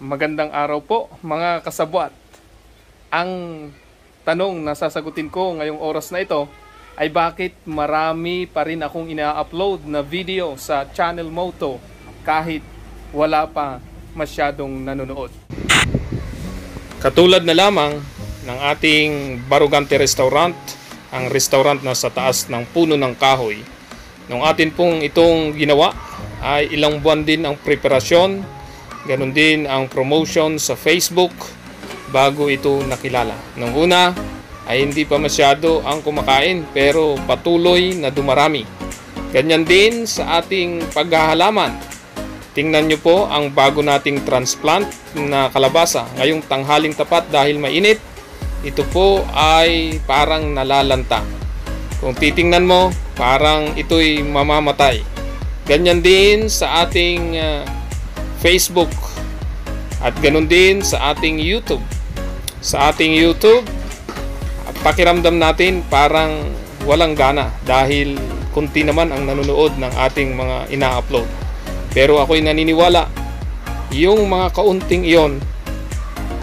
Magandang araw po mga kasabwat. Ang tanong na sasagutin ko ngayong oras na ito ay bakit marami pa rin akong ina-upload na video sa Channel Moto kahit wala pa masyadong nanonood. Katulad na lamang ng ating Barugante Restaurant, ang restaurant na sa taas ng puno ng kahoy. Nung atin pong itong ginawa ay ilang buwan din ang preparasyon. Ganon din ang promotion sa Facebook bago ito nakilala. Nung una ay hindi pa masyado ang kumakain pero patuloy na dumarami. Ganyan din sa ating paghahalaman. Tingnan nyo po ang bago nating transplant na kalabasa. Ngayong tanghaling tapat dahil mainit, ito po ay parang nalalanta. Kung titingnan mo, parang ito'y mamamatay. Ganyan din sa ating Facebook at ganun din sa ating YouTube. Sa ating YouTube, pakiramdam natin parang walang gana dahil kunti naman ang nanonood ng ating mga ina-upload. Pero ako'y naniniwala, yung mga kaunting iyon,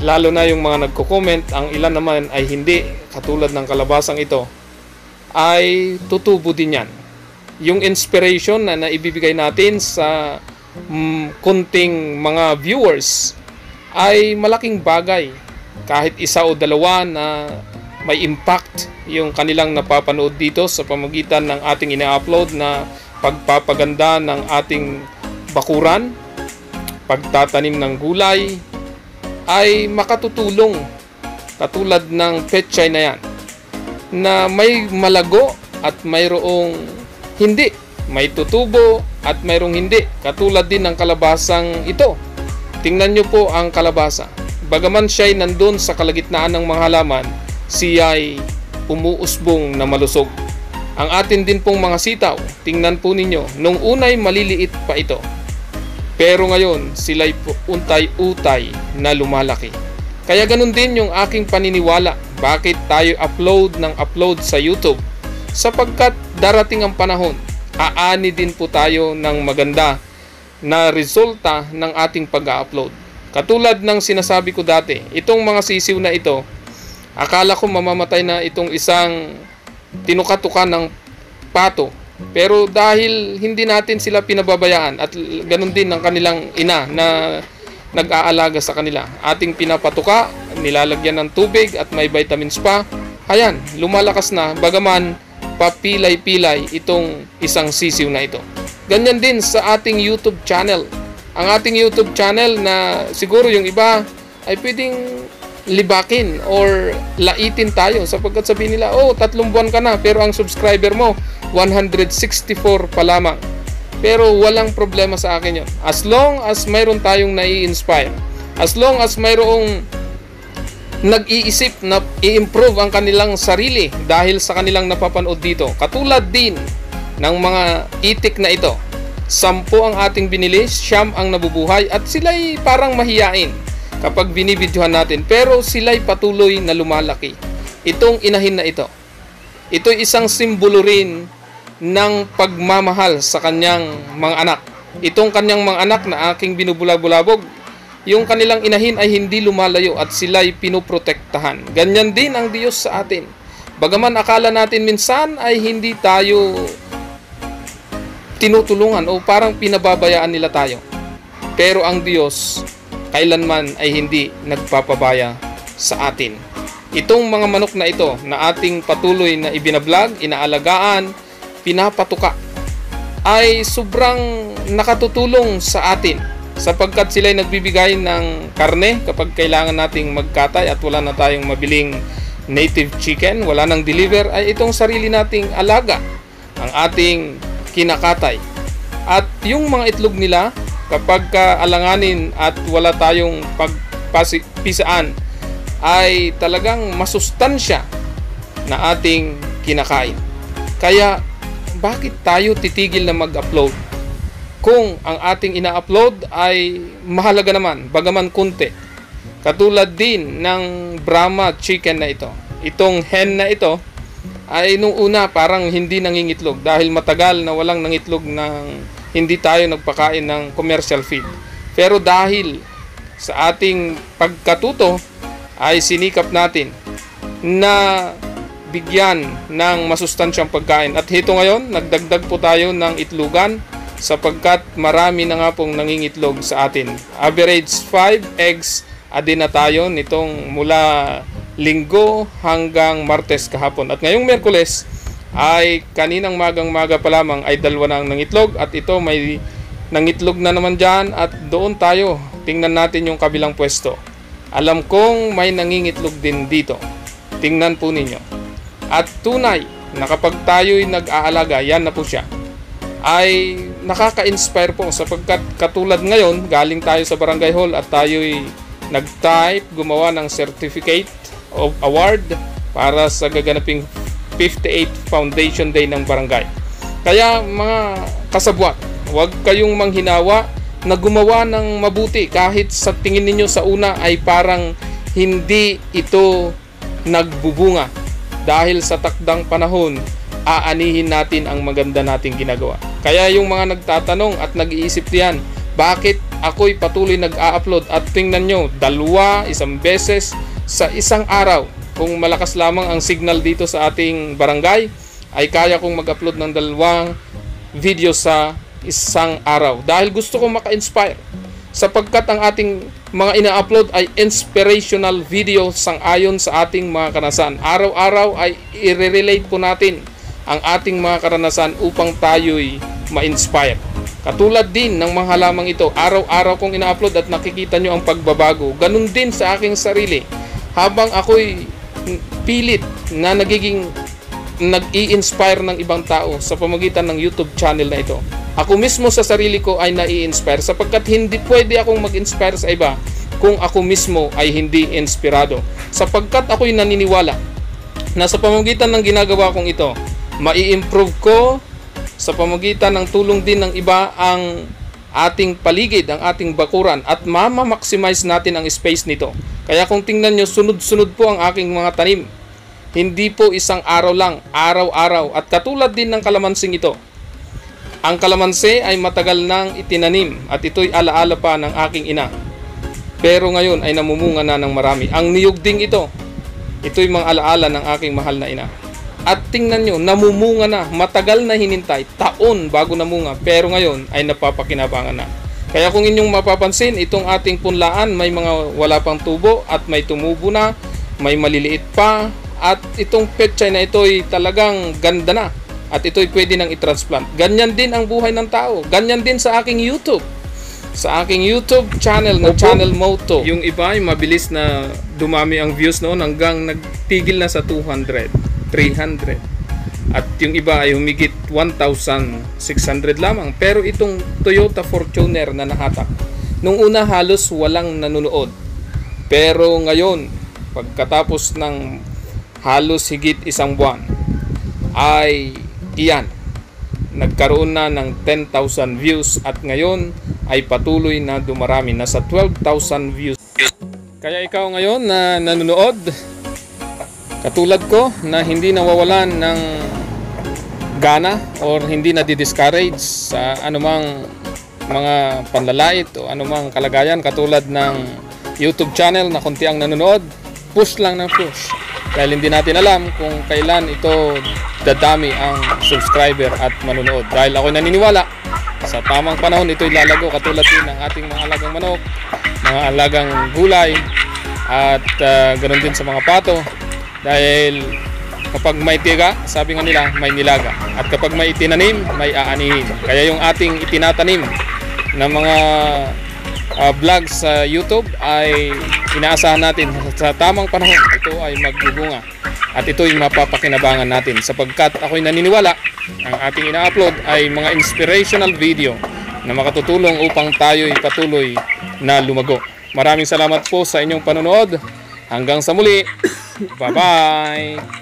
lalo na yung mga nagko-comment, ang ilan naman ay hindi, katulad ng kalabasang ito, ay tutubo din yan. Yung inspiration na naibibigay natin sa kunting mga viewers ay malaking bagay. Kahit isa o dalawa na may impact yung kanilang napapanood dito sa pamagitan ng ating ina-upload na pagpapaganda ng ating bakuran, pagtatanim ng gulay, ay makatutulong. Katulad ng pechay na yan, na may malago at mayroong hindi, may tutubo at mayroong hindi. Katulad din ng kalabasang ito. Tingnan nyo po ang kalabasa. Bagaman siya'y nandun sa kalagitnaan ng mga halaman, siya'y umuusbong na malusog. Ang atin din pong mga sitaw, tingnan po ninyo, nung unay maliliit pa ito. Pero ngayon, sila'y untay-utay na lumalaki. Kaya ganun din yung aking paniniwala. Bakit tayo upload ng upload sa YouTube? Sapagkat darating ang panahon, aani din po tayo ng maganda na resulta ng ating pag-upload. Katulad ng sinasabi ko dati, itong mga sisiw na ito, akala ko mamamatay na itong isang tinukatukan ng pato. Pero dahil hindi natin sila pinababayaan at ganun din ng kanilang ina na nag-aalaga sa kanila, ating pinapatuka, nilalagyan ng tubig at may vitamins pa, ayan, lumalakas na, bagaman papilay-pilay itong isang sisiw na ito. Ganyan din sa ating YouTube channel. Ang ating YouTube channel na siguro yung iba ay pwedeng libakin or laitin tayo sapagkat sabihin nila, oh, 3 buwan ka na pero ang subscriber mo 164 pa lamang. Pero walang problema sa akin yun. As long as mayroon tayong nai-inspire, as long as mayroong nag-iisip na i-improve ang kanilang sarili dahil sa kanilang napapanood dito. Katulad din ng mga itik na ito. 10 ang ating binili, 9 ang nabubuhay at sila'y parang mahiyain kapag binibidyohan natin. Pero sila'y patuloy na lumalaki. Itong inahin na ito, ito'y isang simbolo rin ng pagmamahal sa kanyang mga anak. Itong kanyang mga anak na aking binubulag-bulabog, yung kanilang inahin ay hindi lumalayo at sila'y pinoprotektahan. Ganyan din ang Diyos sa atin. Bagaman akala natin minsan ay hindi tayo tinutulungan o parang pinababayaan nila tayo. Pero ang Diyos kailanman ay hindi nagpapabaya sa atin. Itong mga manok na ito na ating patuloy na ibinablog, inaalagaan, pinapatuka, ay sobrang nakatutulong sa atin sapagkat sila'y nagbibigay ng karne kapag kailangan nating magkatay at wala na tayong mabiling native chicken, wala nang deliver, ay itong sarili nating alaga ang ating kinakatay. At yung mga itlog nila, kapag alanganin at wala tayong pagpisaan, ay talagang masustansya na ating kinakain. Kaya bakit tayo titigil na mag-upload kung ang ating ina-upload ay mahalaga naman, bagaman kunti? Katulad din ng Brahma chicken na ito. Itong hen na ito ay nung una parang hindi nangingitlog dahil matagal na walang nangitlog ng hindi tayo nagpakain ng commercial feed. Pero dahil sa ating pagkatuto ay sinikap natin na bigyan ng masustansyang pagkain. At hito ngayon, nagdagdag po tayo ng itlogan sapagkat marami na nga pong nangingitlog sa atin. Average 5 eggs a day na tayo nitong mula Linggo hanggang Martes kahapon. At ngayong Miyerkules ay kaninang magang-maga pa lamang ay 2 na ang nangitlog at ito may nangitlog na naman dyan at doon tayo. Tingnan natin yung kabilang pwesto. Alam kong may nangingitlog din dito. Tingnan po ninyo. At tunay na kapag tayo'y nag-aalaga, yan na po siya, ay nakaka-inspire po sapagkat katulad ngayon, galing tayo sa barangay hall at tayo'y nag-type, gumawa ng certificate of award para sa gaganaping 58th Foundation Day ng barangay. Kaya mga kasabwat, huwag kayong manghinawa na gumawa ng mabuti kahit sa tingin ninyo sa una ay parang hindi ito nagbubunga. Dahil sa takdang panahon, aanihin natin ang maganda nating ginagawa. Kaya yung mga nagtatanong at nag-iisip diyan, bakit ako'y patuloy nag-a-upload at tingnan nyo, 2, 1 beses sa isang araw. Kung malakas lamang ang signal dito sa ating barangay, ay kaya kong mag-upload ng 2 video sa isang araw. Dahil gusto kong maka-inspire. Sapagkat ang ating mga ina-upload ay inspirational video sang-ayon sa ating mga karanasan. Araw-araw ay i-relate po natin ang ating mga karanasan upang tayo'y ma-inspire. Katulad din ng mga halamang ito, araw-araw kong ina-upload at nakikita nyo ang pagbabago. Ganun din sa aking sarili. Habang ako'y pilit na nag-i-inspire ng ibang tao sa pamamagitan ng YouTube channel na ito. Ako mismo sa sarili ko ay nai-inspire sapagkat hindi pwede akong mag-inspire sa iba kung ako mismo ay hindi inspirado. Sapagkat ako'y naniniwala na sa pamamagitan ng ginagawa kong ito, mai-improve ko sa pamamagitan ng tulong din ng iba ang ating paligid, ang ating bakuran at mama-maximize natin ang space nito. Kaya kung tingnan nyo, sunod-sunod po ang aking mga tanim. Hindi po isang araw lang, araw-araw. At katulad din ng kalamansing ito. Ang kalamansi ay matagal nang itinanim at ito'y alaala pa ng aking ina. Pero ngayon ay namumunga na ng marami. Ang niyog ding ito, ito'y mga alaala ng aking mahal na ina. At tingnan nyo, namumunga na, matagal na hinintay, taon bago namunga. Pero ngayon ay napapakinabangan na. Kaya kung inyong mapapansin, itong ating punlaan may mga wala pang tubo at may tumubo na, may maliliit pa. At itong petchay na ito'y talagang ganda na. At ito'y pwede nang i-transplant. Ganyan din ang buhay ng tao. Ganyan din sa aking YouTube. Sa aking YouTube channel na Channel Moto. Yung iba ay mabilis na dumami ang views noon hanggang nagtigil na sa 200, 300. At yung iba ay humigit 1,600 lamang. Pero itong Toyota Fortuner na nahatak, nung una halos walang nanonood. Pero ngayon, pagkatapos ng halos higit 1 buwan, ay iyan, nagkaroon na ng 10,000 views at ngayon ay patuloy na dumarami, nasa 12,000 views. Kaya ikaw ngayon na nanonood, katulad ko na hindi nawawalan ng gana or hindi na di-discourage sa anumang mga panlalait o anumang kalagayan katulad ng YouTube channel na konti ang nanonood, push lang ng push. Dahil hindi natin alam kung kailan ito dadami ang subscriber at manunood. Dahil ako'y naniniwala sa tamang panahon ito'y lalago katulad din ng ating mga alagang manok, mga alagang gulay at ganoon din sa mga pato. Dahil kapag may tiyaga, sabi nga nila, may nilaga. At kapag may itinanim, may aanihin. Kaya yung ating itinatanim na mga vlogs sa YouTube ay inaasahan natin sa tamang panahon ito ay magbubunga at ito ay mapapakinabangan natin sapagkat ako'y naniniwala ang ating ina-upload ay mga inspirational video na makatutulong upang tayo'y patuloy na lumago. Maraming salamat po sa inyong panonood. Hanggang sa muli. Bye-bye!